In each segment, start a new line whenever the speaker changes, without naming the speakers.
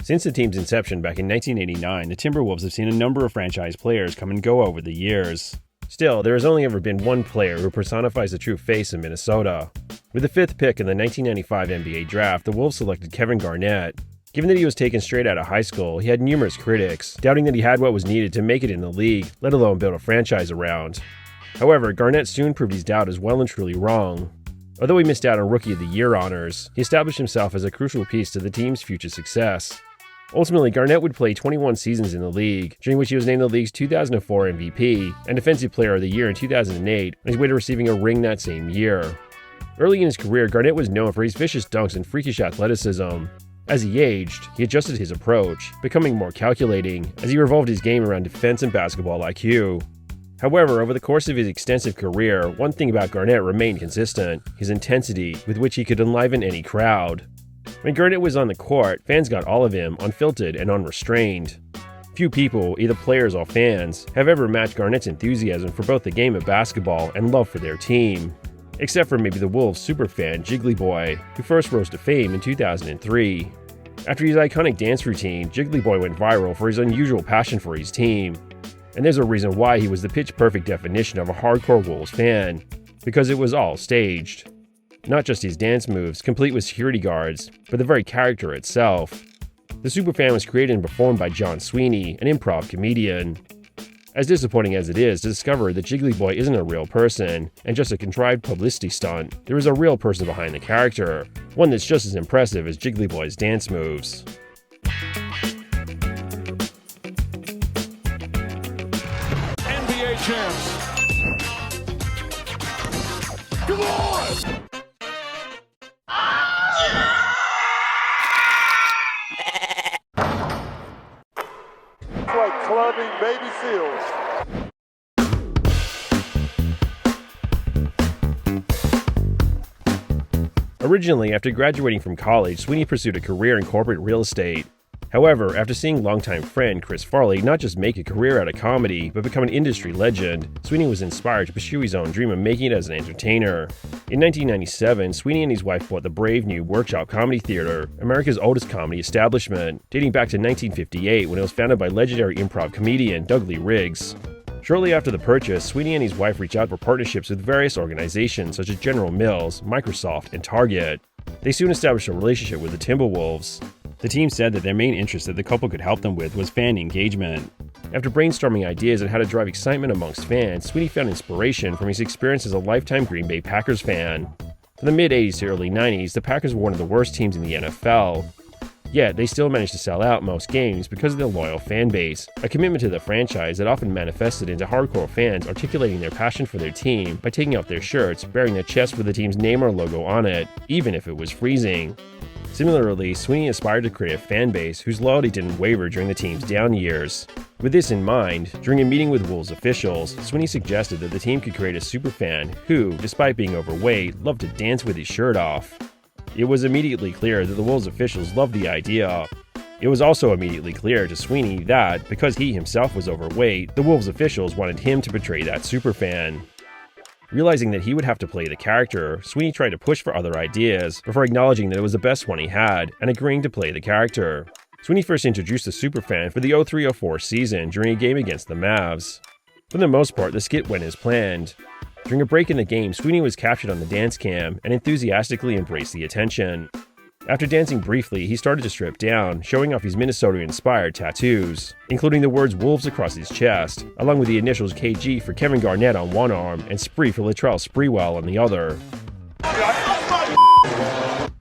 Since the team's inception back in 1989, the Timberwolves have seen a number of franchise players come and go over the years. Still, there has only ever been one player who personifies the true face of Minnesota. With the 5th pick in the 1995 NBA draft, the Wolves selected Kevin Garnett. Given that he was taken straight out of high school, he had numerous critics, doubting that he had what was needed to make it in the league, let alone build a franchise around. However, Garnett soon proved his doubt as well and truly wrong. Although he missed out on Rookie of the Year honors, he established himself as a crucial piece to the team's future success. Ultimately, Garnett would play 21 seasons in the league, during which he was named the league's 2004 MVP and Defensive Player of the Year in 2008, on his way to receiving a ring that same year. Early in his career, Garnett was known for his vicious dunks and freakish athleticism. As he aged, he adjusted his approach, becoming more calculating, as he revolved his game around defense and basketball IQ. However, over the course of his extensive career, one thing about Garnett remained consistent: his intensity, with which he could enliven any crowd. When Garnett was on the court, fans got all of him, unfiltered and unrestrained. Few people, either players or fans, have ever matched Garnett's enthusiasm for both the game of basketball and love for their team. Except for maybe the Wolves superfan Jiggly Boy, who first rose to fame in 2003. After his iconic dance routine, Jiggly Boy went viral for his unusual passion for his team. And there's a reason why he was the pitch-perfect definition of a hardcore Wolves fan, because it was all staged. Not just his dance moves, complete with security guards, but the very character itself. The superfan was created and performed by John Sweeney, an improv comedian. As disappointing as it is to discover that Jiggly Boy isn't a real person, and just a contrived publicity stunt, there is a real person behind the character, one that's just as impressive as Jiggly Boy's dance moves.
NBA champs. Come on! It's like clubbing baby seals.
Originally, after graduating from college, Sweeney pursued a career in corporate real estate. However, after seeing longtime friend Chris Farley not just make a career out of comedy, but become an industry legend, Sweeney was inspired to pursue his own dream of making it as an entertainer. In 1997, Sweeney and his wife bought the brave new Workshop Comedy Theater, America's oldest comedy establishment, dating back to 1958 when it was founded by legendary improv comedian Doug Lee Riggs. Shortly after the purchase, Sweeney and his wife reached out for partnerships with various organizations such as General Mills, Microsoft, and Target. They soon established a relationship with the Timberwolves. The team said that their main interest that the couple could help them with was fan engagement. After brainstorming ideas on how to drive excitement amongst fans, Sweeney found inspiration from his experience as a lifetime Green Bay Packers fan. From the mid-'80s to early 90s, the Packers were one of the worst teams in the NFL. Yet, they still managed to sell out most games because of their loyal fan base, a commitment to the franchise that often manifested into hardcore fans articulating their passion for their team by taking off their shirts, bearing their chest with the team's name or logo on it, even if it was freezing. Similarly, Sweeney aspired to create a fan base whose loyalty didn't waver during the team's down years. With this in mind, during a meeting with Wolves officials, Sweeney suggested that the team could create a superfan who, despite being overweight, loved to dance with his shirt off. It was immediately clear that the Wolves officials loved the idea. It was also immediately clear to Sweeney that, because he himself was overweight, the Wolves officials wanted him to portray that superfan. Realizing that he would have to play the character, Sweeney tried to push for other ideas before acknowledging that it was the best one he had and agreeing to play the character. Sweeney first introduced the superfan for the 03-04 season during a game against the Mavs. For the most part, the skit went as planned. During a break in the game, Sweeney was captured on the dance cam and enthusiastically embraced the attention. After dancing briefly, he started to strip down, showing off his Minnesota-inspired tattoos, including the words Wolves across his chest, along with the initials KG for Kevin Garnett on one arm and Spree for Latrell Sprewell on the other.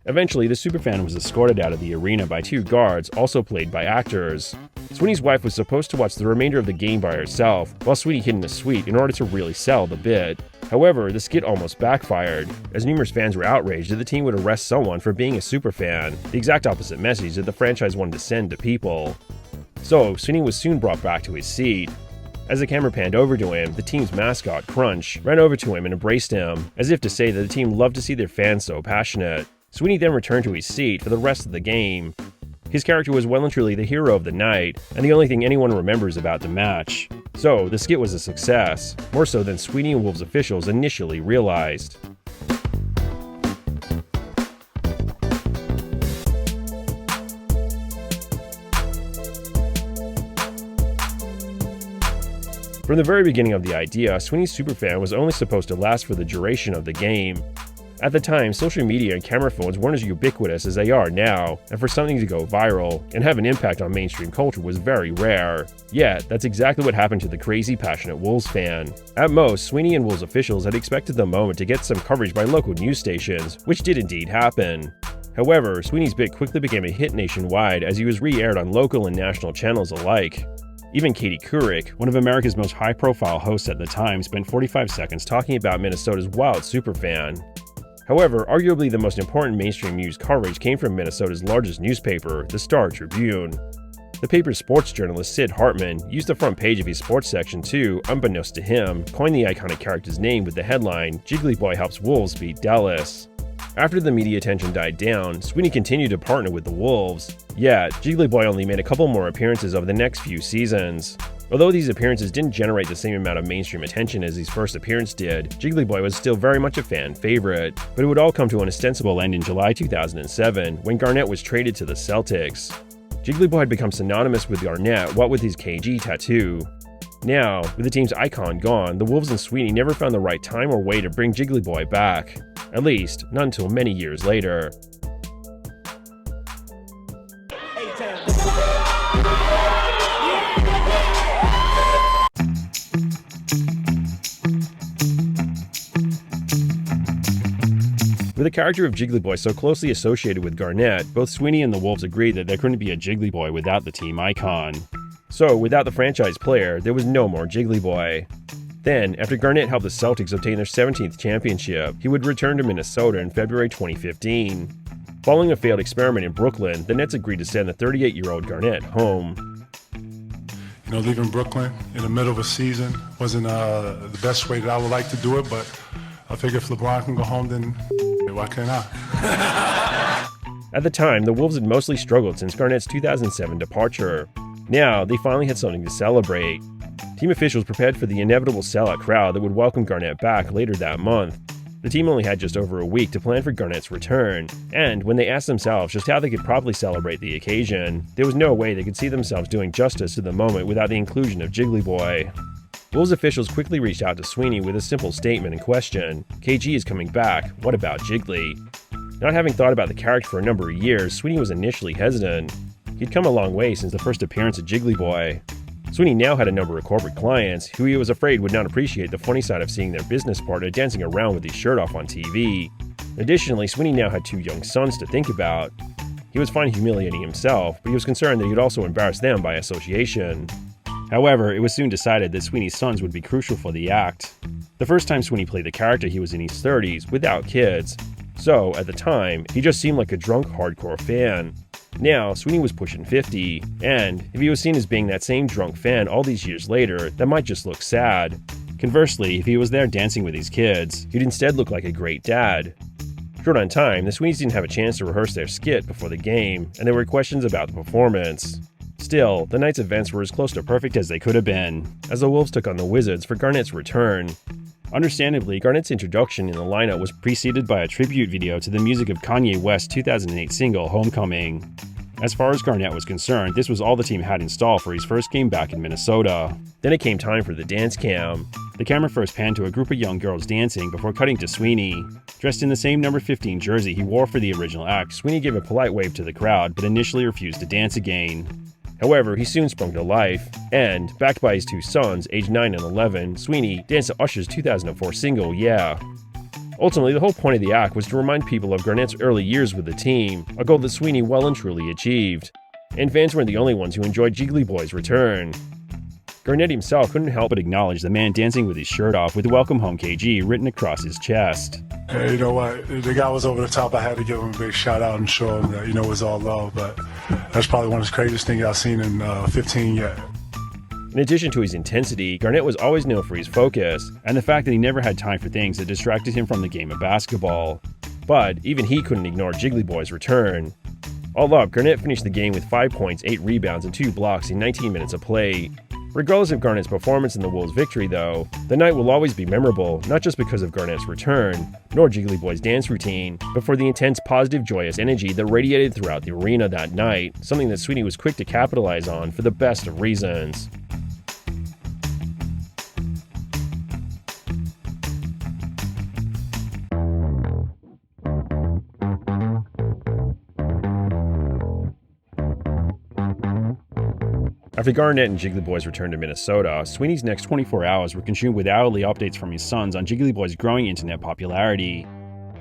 Eventually, the superfan was escorted out of the arena by two guards, also played by actors. Sweeney's wife was supposed to watch the remainder of the game by herself, while Sweeney hid in a suite in order to really sell the bit. However, the skit almost backfired, as numerous fans were outraged that the team would arrest someone for being a superfan, the exact opposite message that the franchise wanted to send to people. So, Sweeney was soon brought back to his seat. As the camera panned over to him, the team's mascot, Crunch, ran over to him and embraced him, as if to say that the team loved to see their fans so passionate. Sweeney then returned to his seat for the rest of the game. His character was well and truly the hero of the night, and the only thing anyone remembers about the match. So, the skit was a success, more so than Sweeney and Wolves officials initially realized. From the very beginning of the idea, Sweeney's Superfan was only supposed to last for the duration of the game. At the time, social media and camera phones weren't as ubiquitous as they are now, and for something to go viral and have an impact on mainstream culture was very rare. Yet, that's exactly what happened to the crazy, passionate Wolves fan. At most, Sweeney and Wolves officials had expected the moment to get some coverage by local news stations, which did indeed happen. However, Sweeney's bit quickly became a hit nationwide as he was re-aired on local and national channels alike. Even Katie Couric, one of America's most high-profile hosts at the time, spent 45 seconds talking about Minnesota's wild superfan. However, arguably the most important mainstream news coverage came from Minnesota's largest newspaper, the Star-Tribune. The paper's sports journalist Sid Hartman used the front page of his sports section to, unbeknownst to him, coin the iconic character's name with the headline, "Jiggly Boy helps Wolves beat Dallas." After the media attention died down, Sweeney continued to partner with the Wolves. Yet, Jiggly Boy only made a couple more appearances over the next few seasons. Although these appearances didn't generate the same amount of mainstream attention as his first appearance did, Jiggly Boy was still very much a fan favorite. But it would all come to an ostensible end in July 2007, when Garnett was traded to the Celtics. Jiggly Boy had become synonymous with Garnett, what with his KG tattoo. Now, with the team's icon gone, the Wolves and Sweeney never found the right time or way to bring Jiggly Boy back. At least, not until many years later. With the character of Jiggly Boy so closely associated with Garnett, both Sweeney and the Wolves agreed that there couldn't be a Jiggly Boy without the team icon. So, without the franchise player, there was no more Jiggly Boy. Then, after Garnett helped the Celtics obtain their 17th championship, he would return to Minnesota in February 2015. Following a failed experiment in Brooklyn, the Nets agreed to send the 38-year-old Garnett home.
You know, leaving Brooklyn in the middle of a season wasn't the best way that I would like to do it, but I figure if LeBron can go home, then why can't I?
At the time, the Wolves had mostly struggled since Garnett's 2007 departure. Now, they finally had something to celebrate. Team officials prepared for the inevitable sellout crowd that would welcome Garnett back later that month. The team only had just over a week to plan for Garnett's return, and when they asked themselves just how they could properly celebrate the occasion, there was no way they could see themselves doing justice to the moment without the inclusion of Jiggly Boy. Wolves officials quickly reached out to Sweeney with a simple statement and question: "KG is coming back, what about Jiggly?" Not having thought about the character for a number of years, Sweeney was initially hesitant. He'd come a long way since the first appearance of Jiggly Boy. Sweeney now had a number of corporate clients who he was afraid would not appreciate the funny side of seeing their business partner dancing around with his shirt off on TV. Additionally, Sweeney now had 2 young sons to think about. He was fine humiliating himself, but he was concerned that he would also embarrass them by association. However, it was soon decided that Sweeney's sons would be crucial for the act. The first time Sweeney played the character, he was in his 30s, without kids. So, at the time, he just seemed like a drunk, hardcore fan. Now, Sweeney was pushing 50, and if he was seen as being that same drunk fan all these years later, that might just look sad. Conversely, if he was there dancing with his kids, he'd instead look like a great dad. Short on time, the Sweeneys didn't have a chance to rehearse their skit before the game, and there were questions about the performance. Still, the night's events were as close to perfect as they could have been, as the Wolves took on the Wizards for Garnett's return. Understandably, Garnett's introduction in the lineup was preceded by a tribute video to the music of Kanye West's 2008 single, Homecoming. As far as Garnett was concerned, this was all the team had in store for his first game back in Minnesota. Then it came time for the dance cam. The camera first panned to a group of young girls dancing before cutting to Sweeney. Dressed in the same number 15 jersey he wore for the original act, Sweeney gave a polite wave to the crowd, but initially refused to dance again. However, he soon sprung to life, and, backed by his 2 sons, aged 9 and 11, Sweeney danced to Usher's 2004 single, Yeah. Ultimately, the whole point of the act was to remind people of Garnett's early years with the team, a goal that Sweeney well and truly achieved. And fans weren't the only ones who enjoyed Jiggly Boy's return. Garnett himself couldn't help but acknowledge the man dancing with his shirt off with "Welcome Home KG" written across his chest.
Hey, you know what? The guy was over the top. I had to give him a big shout out and show him that, it was all love. But that's probably one of the craziest things I've seen in 15 yet.
In addition to his intensity, Garnett was always known for his focus, and the fact that he never had time for things that distracted him from the game of basketball. But even he couldn't ignore Jiggly Boy's return. All up, Garnett finished the game with 5 points, 8 rebounds, and 2 blocks in 19 minutes of play. Regardless of Garnett's performance in the Wolves' victory, though, the night will always be memorable, not just because of Garnett's return, nor Jiggly Boy's dance routine, but for the intense, positive, joyous energy that radiated throughout the arena that night, something that Sweeney was quick to capitalize on for the best of reasons. After Garnett and Jiggly Boy's return to Minnesota, Sweeney's next 24 hours were consumed with hourly updates from his sons on Jiggly Boy's growing internet popularity.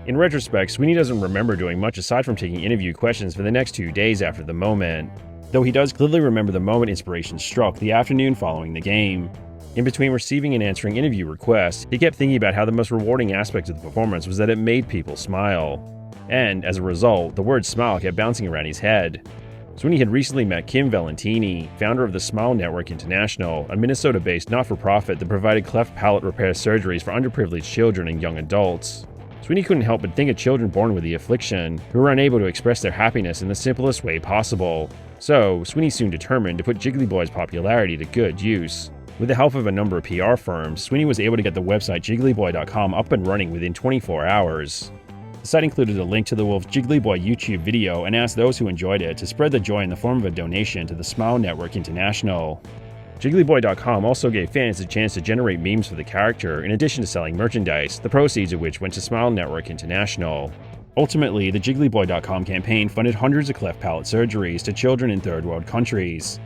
In retrospect, Sweeney doesn't remember doing much aside from taking interview questions for the next 2 days after the moment, though he does clearly remember the moment inspiration struck the afternoon following the game. In between receiving and answering interview requests, he kept thinking about how the most rewarding aspect of the performance was that it made people smile. And, as a result, the word smile kept bouncing around his head. Sweeney had recently met Kim Valentini, founder of the Smile Network International, a Minnesota-based not-for-profit that provided cleft palate repair surgeries for underprivileged children and young adults. Sweeney couldn't help but think of children born with the affliction, who were unable to express their happiness in the simplest way possible. So, Sweeney soon determined to put Jiggly Boy's popularity to good use. With the help of a number of PR firms, Sweeney was able to get the website jigglyboy.com up and running within 24 hours. The site included a link to the Wolf's Jiggly Boy YouTube video and asked those who enjoyed it to spread the joy in the form of a donation to the Smile Network International. JigglyBoy.com also gave fans a chance to generate memes for the character in addition to selling merchandise, the proceeds of which went to Smile Network International. Ultimately, the JigglyBoy.com campaign funded hundreds of cleft palate surgeries to children in third world countries.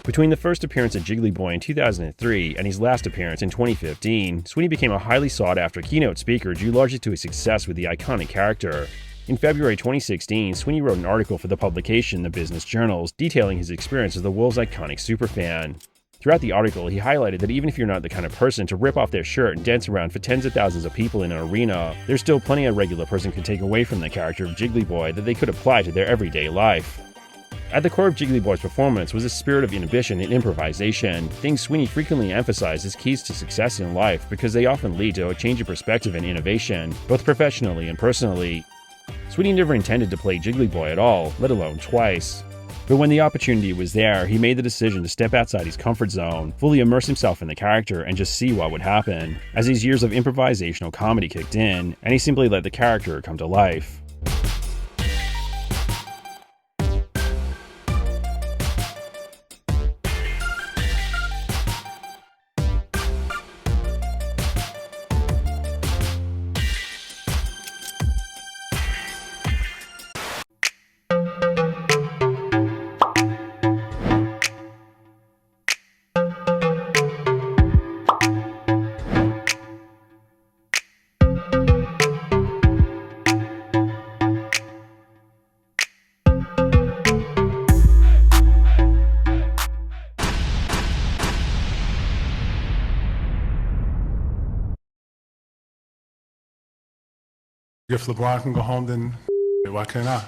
Between the first appearance of Jiggly Boy in 2003 and his last appearance in 2015, Sweeney became a highly sought-after keynote speaker due largely to his success with the iconic character. In February 2016, Sweeney wrote an article for the publication The Business Journals detailing his experience as the Wolves' iconic superfan. Throughout the article, he highlighted that even if you're not the kind of person to rip off their shirt and dance around for tens of thousands of people in an arena, there's still plenty a regular person can take away from the character of Jiggly Boy that they could apply to their everyday life. At the core of Jiggly Boy's performance was a spirit of inhibition and improvisation, things Sweeney frequently emphasized as keys to success in life because they often lead to a change of perspective and innovation, both professionally and personally. Sweeney never intended to play Jiggly Boy at all, let alone twice. But when the opportunity was there, he made the decision to step outside his comfort zone, fully immerse himself in the character, and just see what would happen, as his years of improvisational comedy kicked in, and he simply let the character come to life.
If LeBron can go home, then why can't I?